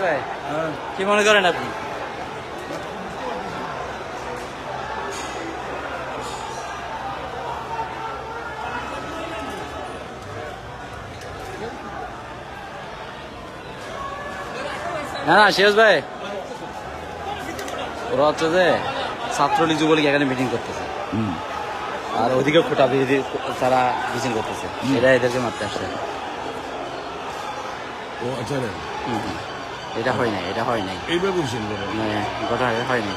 ভাই কি মনে করেন আপনি? না না সিরাজ ভাই, ওরা হচ্ছে যে ছাত্রলীগ যুবলীগ এখানে মিটিং করতেছে, আর ওদিকে খোটা বিরোধী তারা মিছিল করতেছে, এরা এদেরকে মারতে আসছে। ও আচ্ছা, এটা হয় নাই, এটা হয় নাই, এইভাবে বলছেন ঘটনা হয় নাই,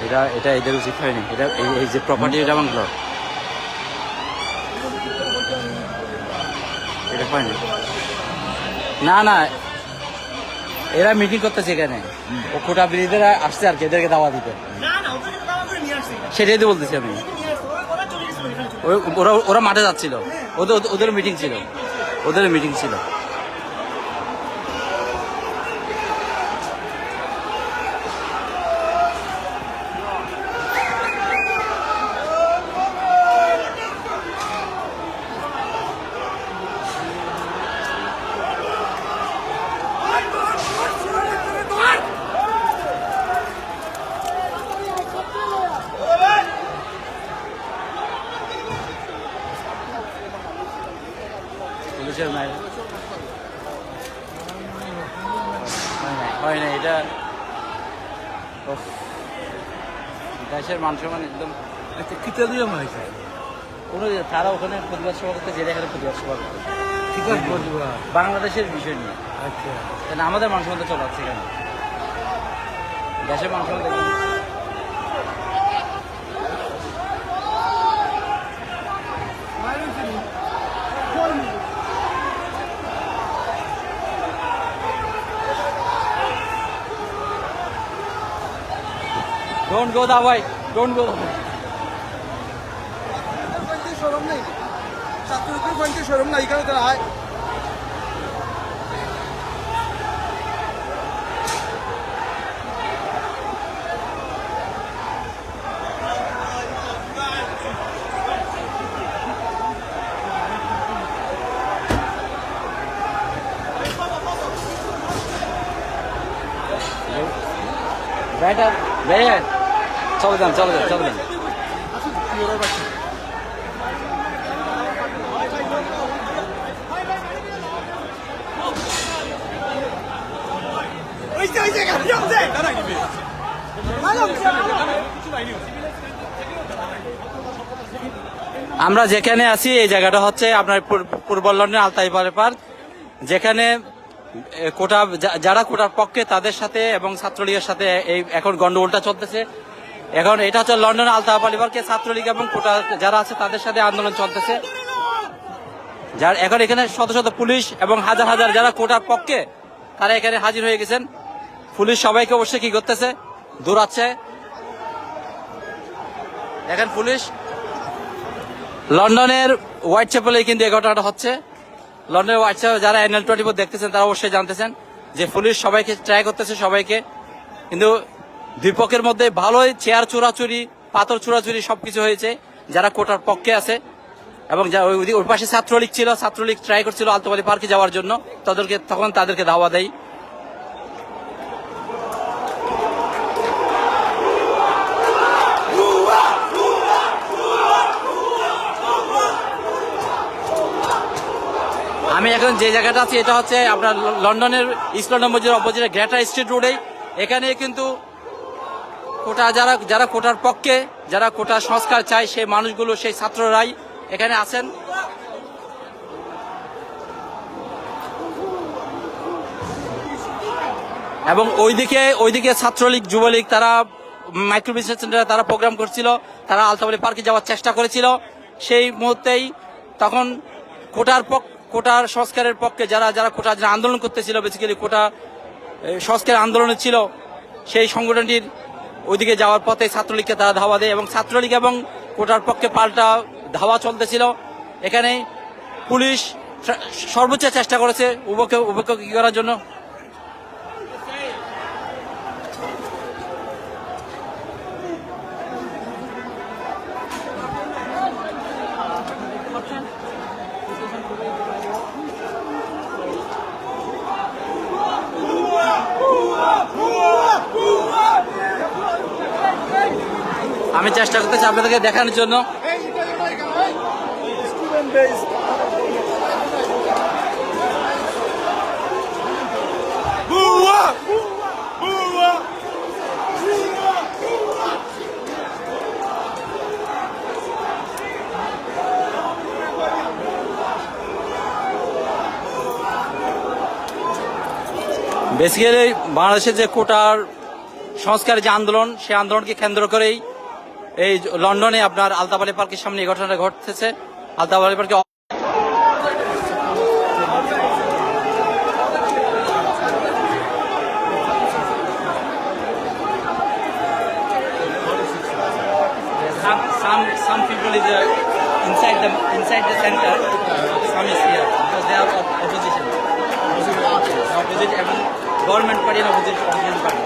এটা এটা এদের উচিত হয়নি। এটা এই যে প্রপার্টি এটা ভাঙলো, এটা হয় না। না না, এরা মিটিং করতেছে এখানে, ও খোটা বিরোধীরা আসছে আর কি এদেরকে দাওয়া দিতে, সেটাই তো বলতেছি আমি। ওরা ওরা মাঠে যাচ্ছিল, ওদের মিটিং ছিল, ওদের মিটিং ছিল। পুলিশের নাই, হয় না, এটা দেশের মান সম্মান একদম কিতা দিয়ে মাইছে তারা ওখানে প্রতিবাদ সভা করতে, যেটা এখানে প্রতিবাদ সভা করতে বাংলাদেশের বিষয় নিয়ে। আচ্ছা, কেন আমাদের মান সম্মান চলাচ্ছে কেন? দেশের মান সম্মান Don't go that way. Don't go that way. শরম নেই, ছাত্রদের পয়েন্টে শরম নাই, এখানে তারা আয়। Better, better. চলে যান, চলে যান, চলে যান। আমরা যেখানে আছি এই জায়গাটা হচ্ছে আপনার পূর্ব লন্ডনের আলতাইপাড়া পার্ক, যেখানে কোটা যারা কোটার পক্ষে তাদের সাথে এবং ছাত্রলীগের সাথে এই এখন গন্ডগোলটা চলতেছে। এখন এটা হচ্ছে লন্ডন আলতাইপাড়া পার্কে ছাত্রলীগ এবং কোটা যারা আছে তাদের সাথে আন্দোলন চলতেছে। যার এখন এখানে শত শত পুলিশ এবং হাজার হাজার যারা কোটার পক্ষে তারা এখানে হাজির হয়ে গেছেন। পুলিশ সবাইকে অবশ্যই কি করতেছে, দৌড়াচ্ছে। এখন পুলিশ লন্ডনের হোয়াইট চ্যাপেলে কিন্তু এই ঘটনাটা হচ্ছে। লন্ডনের হোয়াইট চ্যাপেল যারা NL 24 দেখতেছেন তারা অবশ্যই জানতেছেন যে পুলিশ সবাইকে ট্রাই করতেছে, সবাইকে, কিন্তু দুই পক্ষের মধ্যে ভালোই চেয়ার চোরাচুরি, পাথর চোরাচুরি সবকিছু হয়েছে। যারা কোটার পক্ষে আছে এবং ওই পাশে ছাত্রলীগ ছিল, ছাত্রলীগ ট্রাই করছিল আলতাইপাড়া পার্কে যাওয়ার জন্য, তখন তাদেরকে ধাওয়া দেয়। আমি এখন যে জায়গাটা আছি এটা হচ্ছে আপনার লন্ডনের ইস্ট লন্ডন মসজিদের অপোজিটে গ্রেটার স্ট্রিট রোডে। এখানে কিন্তু কোটা যারা কোটার পক্ষে, যারা কোটা সংস্কার চায় সেই মানুষগুলো, সেই ছাত্ররাই এখানে আছেন। এবং ওইদিকে ছাত্রলীগ যুবলীগ তারা মাইক্রো বিজনেস সেন্টারে তারা প্রোগ্রাম করছিল, তারা আলতাইপাড়া পার্কে যাওয়ার চেষ্টা করেছিল। সেই মুহূর্তেই তখন কোটার সংস্কারের পক্ষে যারা কোটা আন্দোলন করতেছিল, বেসিক্যালি কোটা সংস্কার আন্দোলনে ছিল, সেই সংগঠনটির ওইদিকে যাওয়ার পথে ছাত্রলীগকে তারা ধাওয়া দেয় এবং ছাত্রলীগ এবং কোটার পক্ষে পাল্টা ধাওয়া চলতেছিল। এখানে পুলিশ সর্বোচ্চ চেষ্টা করেছে উভয়কে কি করার জন্য। আমি চেষ্টা করতেছি আপনাদেরকে দেখানোর জন্য। স্টুডেন্ট বেস বেসিক্যালি বাংলাদেশের যে কোটার সংস্কারের যে আন্দোলন, সেই আন্দোলনকে কেন্দ্র করেই এই লন্ডনে আপনার আলতাফ আলী পার্কের সামনে এই ঘটনাটা ঘটতেছে। আলতাফ আলী পার্কে some people is inside the center, some is here because they are opposition. Opposition এবং government party and opposition party.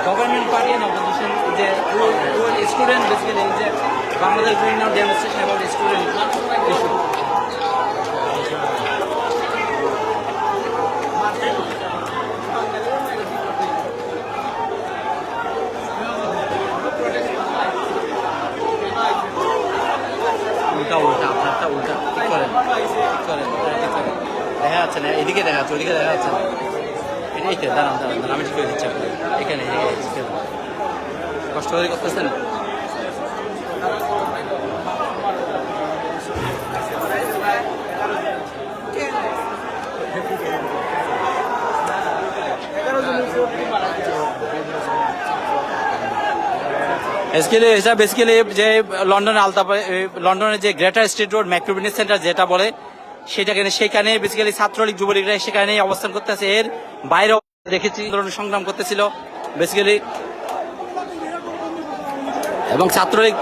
Government party and opposition is a student basically is a Bangladesh doing now demonstration about the student issue. উল্টা আপনারটা উল্টা ঠিক করেন দেখা যাচ্ছে না, এদিকে দেখা যাচ্ছে, ওদিকে দেখা যাচ্ছে না। এই তো দাঁড়ান দাঁড়ান দাঁড়ান, আমি ঠিক করে দিচ্ছি আপনাকে। এখানে কষ্ট করে করতেছেন। বেসিক্যালি যে লন্ডনের যে গ্রেটার স্ট্রিট রোড ম্যাক্রোবিজনেস সেন্টার যেটা বলে সেটাকে, সেখানে বেসিক্যালি ছাত্রলীগ যুবলীগরা সেখানেই অবস্থান করতেছে। এর বাইরে দেখেছি ধরনের সংগ্রাম করতেছিল বেসিক্যালি, এবং ছাত্রলীগ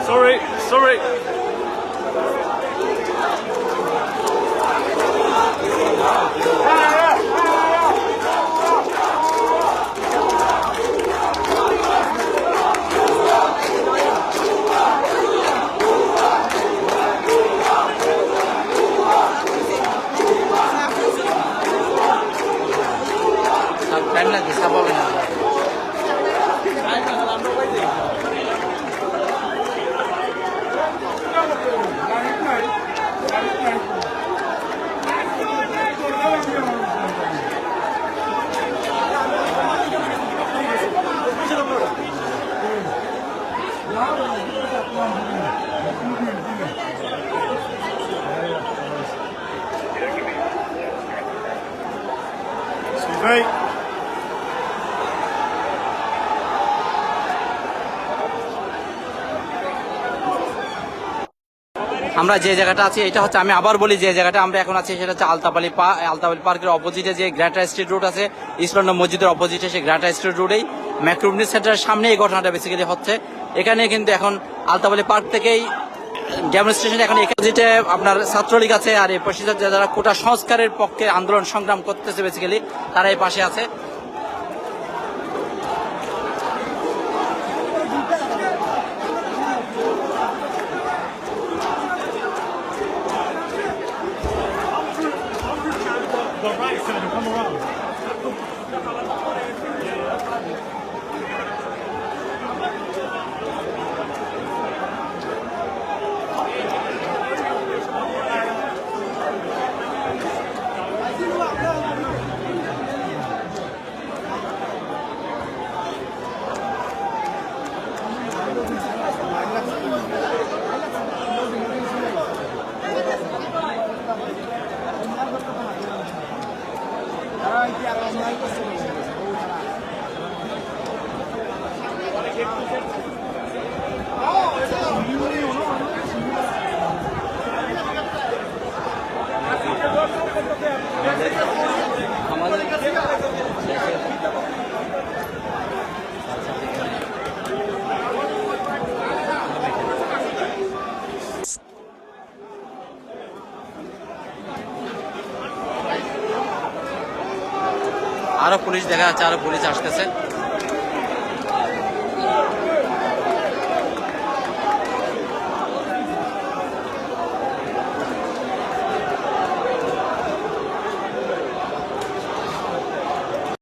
Sorry. পাবে না। Right. আমরা যে জায়গাটা আছি এটা হচ্ছে, আমি আবার বলি, যে জায়গাটা আমরা এখন আছি সেটা হচ্ছে আলতাফ আলী পার্কের অপোজিটে যে গ্রেটার স্ট্রিট রোড আছে, ইস্ট লন্ডন মসজিদের অপোজিটে সেই গ্রেটার স্ট্রিট রোডেই ম্যাক্রোবিজনেস সেন্টারের সামনে এই ঘটনাটা বেসিক্যালি হচ্ছে। এখানে কিন্তু এখন আলতাফ আলী পার্ক থেকেই ডেমনস্ট্রেশন, এখন অপোজিটে আপনার ছাত্রলীগ আছে, আর এই পাশে যারা কোটা সংস্কারের পক্ষে আন্দোলন সংগ্রাম করতেছে বেসিক্যালি তারা এই পাশে আছে। The right side and come around. আরো পুলিশ দেখা যাচ্ছে, আরো পুলিশ আসতেছে।